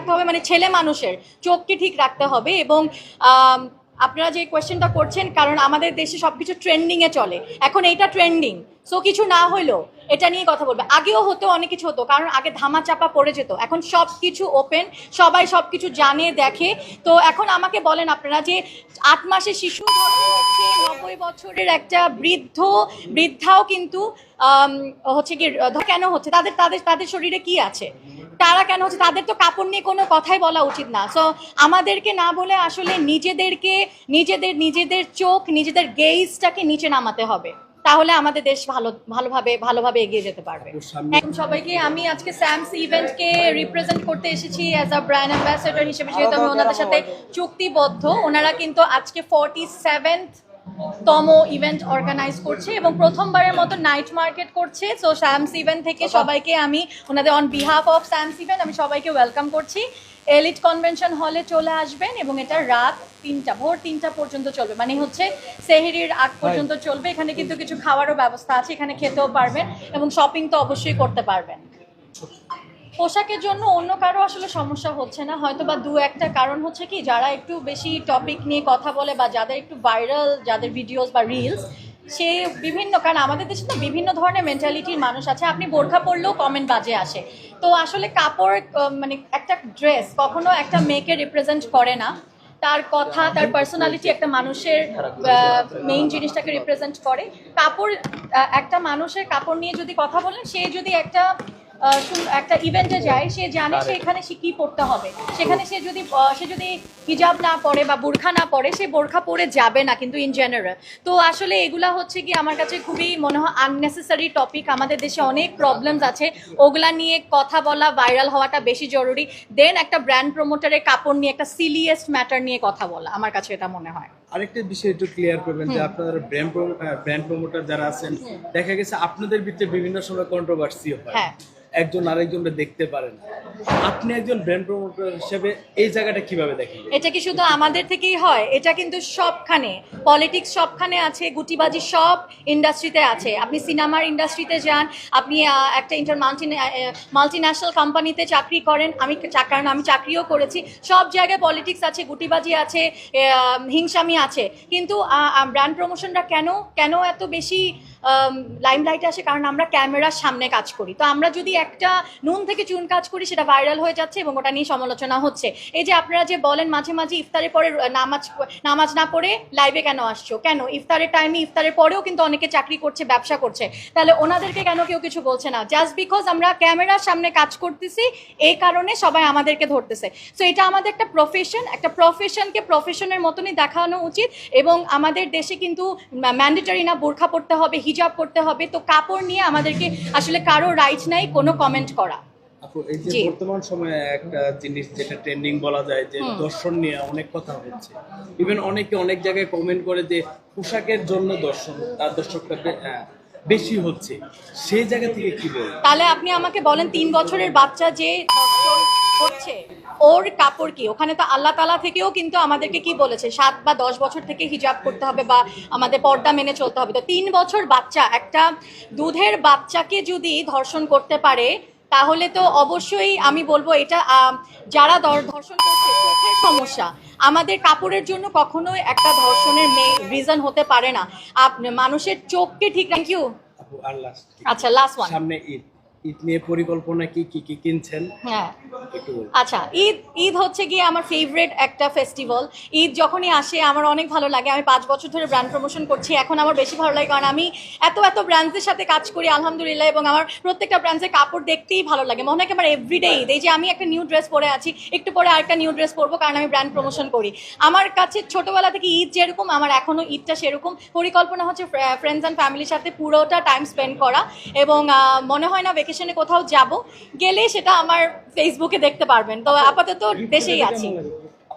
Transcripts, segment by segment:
রাখতে হবে, মানে ছেলে মানুষের চোখকে ঠিক রাখতে হবে। এবং আপনারা যে কোয়েশ্চেনটা করছেন, কারণ আমাদের দেশে সব কিছু ট্রেন্ডিংয়ে চলে, এখন এইটা ট্রেন্ডিং, সো কিছু না হইলেও এটা নিয়ে কথা বলবে। আগেও হতো, অনেক কিছু হতো, কারণ আগে ধামাচাপা পড়ে যেত, এখন সব কিছু ওপেন, সবাই সব কিছু জানে দেখে। তো এখন আমাকে বলেন আপনারা যে 8 মাসের শিশু হচ্ছে 90 বছরের একটা বৃদ্ধাও কিন্তু হচ্ছে কি কেন হচ্ছে, তাদের তাদের তাদের শরীরে কি আছে, তারা কেন হচ্ছে, তাদের তো কাপড় নিয়ে কোনো কথাই বলা উচিত না। সো আমাদেরকে না বলে আসলে নিজেদের চোখ, নিজেদের গেজটাকে নিচে নামাতে হবে, তাহলে আমাদের দেশ ভালোভাবে এগিয়ে যেতে পারবে। সবাইকে আমি আজকে স্যামস ইভেন্টকে রিপ্রেজেন্ট করতে এসেছি অ্যাজ আ ব্র্যান্ড অ্যাম্বাসেডর হিসেবে, যেহেতু আমি ওনাদের সাথে চুক্তিবদ্ধ। ওনারা কিন্তু আজকে 47th তম ইভেন্ট অর্গানাইজ করছে এবং প্রথমবারের মতো নাইট মার্কেট করছে। সো স্যামস ইভেন্ট থেকে সবাইকে আমি ওনাদের on behalf of Sam's event আমি সবাইকে ওয়েলকাম করছি। এলিট কনভেনশন হলে চলে আসবেন এবং এটা রাত 3টা, ভোর 3টা পর্যন্ত চলবে, মানে হচ্ছে সেহরির আগ পর্যন্ত চলবে। এখানে কিন্তু কিছু খাওয়ারও ব্যবস্থা আছে, এখানে খেতেও পারবেন এবং শপিং তো অবশ্যই করতে পারবেন। পোশাকের জন্য অন্য কারো আসলে সমস্যা হচ্ছে না, হয়তো বা দু একটা কারণ হচ্ছে কি, যারা একটু বেশি টপিক নিয়ে কথা বলে বা যাদের একটু ভাইরাল, যাদের ভিডিওস বা রিলস, সে বিভিন্ন, কারণ আমাদের দেশে তো বিভিন্ন ধরনের মেন্টালিটির মানুষ আছে, আপনি বোরখা পরলেও কমেন্ট বাজে আসে। তো আসলে কাপড় মানে একটা ড্রেস কখনো একটা মেয়েকে রিপ্রেজেন্ট করে না, তার কথা, তার পার্সোনালিটি একটা মানুষের মেইন জিনিসটাকে রিপ্রেজেন্ট করে। কাপড়, একটা মানুষের কাপড় নিয়ে যদি কথা বলেন, সে যদি একটা ইভেন্টে যায়, সে জানে সেখানে সে কি পড়তে হবে, সেখানে সে যদি হিজাব না পরে বা বোরখা না পরে, সে বোরখা পরে যাবে না কিন্তু ইন জেনারেল। তো আসলে এগুলা হচ্ছে কি আমার কাছে খুবই মনে হয় আননেসেসারি টপিক। আমাদের দেশে অনেক প্রবলেমস আছে, ওগুলা নিয়ে কথা বলা, ভাইরাল হওয়াটা বেশি জরুরি দেন একটা ব্র্যান্ড প্রমোটারের কাপড় নিয়ে একটা সিলিয়েস্ট ম্যাটার নিয়ে কথা বলা। আমার কাছে এটা মনে হয়। আরেকটা বিষয় একটু ক্লিয়ার করবেন যে আপনাদের ব্র্যান্ড প্রমোটার যারা আছেন, দেখা গেছে আপনাদের ভিতরে বিভিন্ন সময় কন্ট্রোভার্সি হয়, হ্যাঁ, একজন আরেকজনকে দেখতে পারেন, আপনি একজন ব্র্যান্ড প্রমোটার হিসেবে এই জায়গাটা কিভাবে দেখেন? এটা কি শুধু আমাদের থেকেই হয়? এটা কিন্তু সবখানে, পলিটিক্স সবখানে আছে, গুটিবাজি সব ইন্ডাস্ট্রিতে আছে। আপনি সিনেমার ইন্ডাস্ট্রিতে যান, আপনি একটা মাল্টিন্যাশনাল কোম্পানিতে চাকরি করেন, কারণ আমি চাকরিও করেছি, সব জায়গায় পলিটিক্স আছে, গুটিবাজি আছে, হিংসামি আছে। কিন্তু ব্র্যান্ড প্রমোশনরা কেন এত বেশি লাইমলাইটে আসে? কারণ আমরা ক্যামেরার সামনে কাজ করি। তো আমরা যদি একটা নুন থেকে চুন কাজ করি, সেটা ভাইরাল হয়ে যাচ্ছে এবং ওটা নিয়ে সমালোচনা হচ্ছে। এই যে আপনারা যে বলেন মাঝে মাঝে ইফতারের পরে নামাজ না পড়ে লাইভে কেন আসছো, কেন ইফতারের টাইমে, ইফতারের পরেও কিন্তু অনেকে চাকরি করছে, ব্যবসা করছে, তাহলে ওনাদেরকে কেন কেউ কিছু বলছে না? জাস্ট বিকজ আমরা ক্যামেরার সামনে কাজ করতেছি, এই কারণে সবাই আমাদেরকে ধরতেছে। সো এটা আমাদের একটা প্রফেশন, একটা প্রফেশনকে প্রফেশনের মতনই দেখানো উচিত। এবং আমাদের দেশে কিন্তু ম্যান্ডেটরি না বোরখা পড়তে হবে, হিজাব করতে হবে। তো কাপড় নিয়ে আমাদেরকে আসলে কারো রাইট নাই কোনো কমেন্ট করা। আপু, এই যে বর্তমান সময়ে একটা জিনিস যেটা ট্রেন্ডিং বলা যায়, যে দর্শন নিয়ে অনেক কথা হচ্ছে, ইভেন অনেকে অনেক জায়গায় কমেন্ট করে যে পোশাকের জন্য দর্শকটা বেশি হচ্ছে, সেই জায়গা থেকে কি বলবো? তাহলে আপনি আমাকে বলেন, 3 বছরের বাচ্চা যে হচ্ছে, ওর কাপড় কি? ওখানে তো আল্লাহ তাআলা থেকেও কিন্তু আমাদেরকে কি বলেছে, 7 বা 10 বছর থেকে হিজাব করতে হবে বা আমাদের পর্দা মেনে চলতে হবে। তো 3 বছর বাচ্চা, একটা দুধের বাচ্চাকে যদি ধর্ষণ করতে পারে, তাহলে তো অবশ্যই আমি বলবো এটা যারা ধর্ষণ করছে চোখের সমস্যা। আমাদের কাপড়ের জন্য কখনোই একটা ধর্ষণের রিজন হতে পারে না। মানুষের চোখকে ঠিক। থ্যাংক ইউ আপু, আর লাস্ট, আচ্ছা লাস্ট ওয়ান, সামনে ঈদ নিয়ে পরিকল্পনা কি কিনছেন? হ্যাঁ আচ্ছা, ঈদ হচ্ছে গিয়ে আমার ফেভারিট একটা ফেস্টিভ্যাল। ঈদ যখনই আসে আমার অনেক ভালো লাগে। আমি 5 বছর ধরে ব্র্যান্ড প্রমোশন করছি, এখন আমার বেশি ভালো লাগে কারণ আমি এত ব্র্যান্ডসের সাথে কাজ করি আলহামদুলিল্লাহ, এবং আমার প্রত্যেকটা ব্র্যান্ডসের কাপড় দেখতেই ভালো লাগে। মনে হয় আমার এভরিডে ঈদ। এই যে আমি একটা নিউ ড্রেস পরে আছি, একটু পরে আরেকটা নিউ ড্রেস পরবো, কারণ আমি ব্র্যান্ড প্রমোশন করি। আমার কাছে ছোটোবেলা থেকে ঈদ যেরকম, আমার এখনও ঈদটা সেরকম। পরিকল্পনা হচ্ছে ফ্রেন্ডস অ্যান্ড ফ্যামিলির সাথে পুরোটা টাইম স্পেন্ড করা, এবং মনে হয় না ভ্যাকেশনে কোথাও যাব, গেলে সেটা আমার ফেসবুকে দেখতে পারবেন। তো আপাতত দেশেই আছি।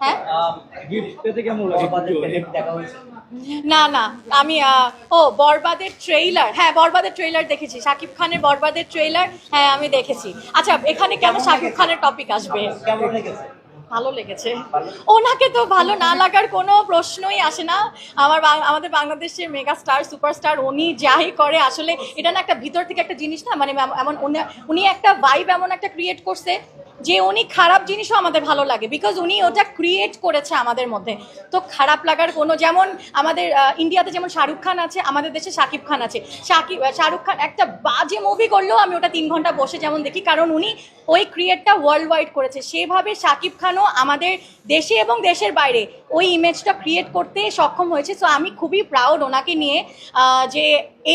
হ্যাঁ না আমি বরবাদের ট্রেইলার, হ্যাঁ বরবাদের ট্রেইলার দেখেছি, শাকিব খানের বরবাদের ট্রেইলার, হ্যাঁ আমি দেখেছি। আচ্ছা, এখানে কেন শাকিব খানের টপিক আসবে? ভালো লেগেছে। ওনাকে তো ভালো না লাগার কোনো প্রশ্নই আসে না। আমাদের বাংলাদেশের মেগা স্টার, সুপারস্টার, উনি যাই করে আসলে এটা না একটা ভিতর থেকে একটা জিনিস না, মানে এমন উনি একটা ভাইব এমন একটা ক্রিয়েট করছে, যে উনি খারাপ জিনিসও আমাদের ভালো লাগে, বিকজ উনি ওটা ক্রিয়েট করেছে আমাদের মধ্যে। তো খারাপ লাগার কোনো, যেমন আমাদের ইন্ডিয়াতে যেমন শাহরুখ খান আছে, আমাদের দেশে শাকিব খান আছে। শাহরুখ খান একটা বাজে মুভি করলেও আমি ওটা 3 ঘন্টা বসে যেমন দেখি, কারণ উনি ওই ক্রিয়েটটা ওয়ার্ল্ড ওয়াইড করেছে। সেভাবে শাকিব খানও আমাদের দেশে এবং দেশের বাইরে ওই ইমেজটা ক্রিয়েট করতে সক্ষম হয়েছে। সো আমি খুবই প্রাউড ওনাকে নিয়ে, যে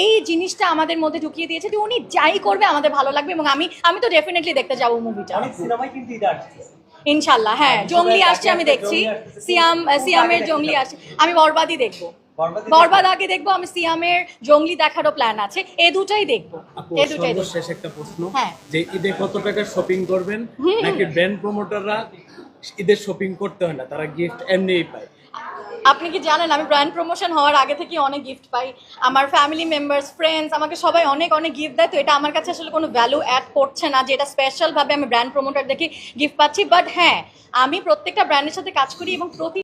এই জিনিসটা আমাদের মধ্যে ঢুকিয়ে দিয়েছে যে উনি যাই করবে আমাদের ভালো লাগবে, এবং আমি তো ডেফিনেটলি দেখতে যাবো মুভিটা। ইনশাল্লাহ, হ্যাঁ, জঙ্গলি আসছে, আমি দেখছি। সিয়ামের জঙ্গলি আসছে, আমি বরবাদই দেখবো। বরবাদ আগে দেখবো, আমি সিয়ামের জঙ্গলি দেখারও প্ল্যান আছে। এই দুটাই দেখবো, এই দুটাই দেখবো। শেষ একটা প্রশ্ন, হ্যাঁ, যে ঈদে কত টাকা শপিং করবেন, নাকি ব্র্যান্ড প্রমোটাররা ঈদের শপিং করতে হয় না, তারা গিফট এমনিই পায়? আপনি কি জানেন আমি ব্র্যান্ড প্রমোশন হওয়ার আগে থেকে অনেক গিফট পাই। আমার ফ্যামিলি মেম্বার্স, ফ্রেন্ডস আমাকে সবাই অনেক অনেক গিফট দেয়। তো এটা আমার কাছে আসলে কোনো ভ্যালু অ্যাড করছে না যে এটা স্পেশালভাবে আমি ব্র্যান্ড প্রমোটার দেখে গিফট পাচ্ছি। বাট হ্যাঁ, আমি প্রত্যেকটা ব্র্যান্ডের সাথে কাজ করি এবং প্রতি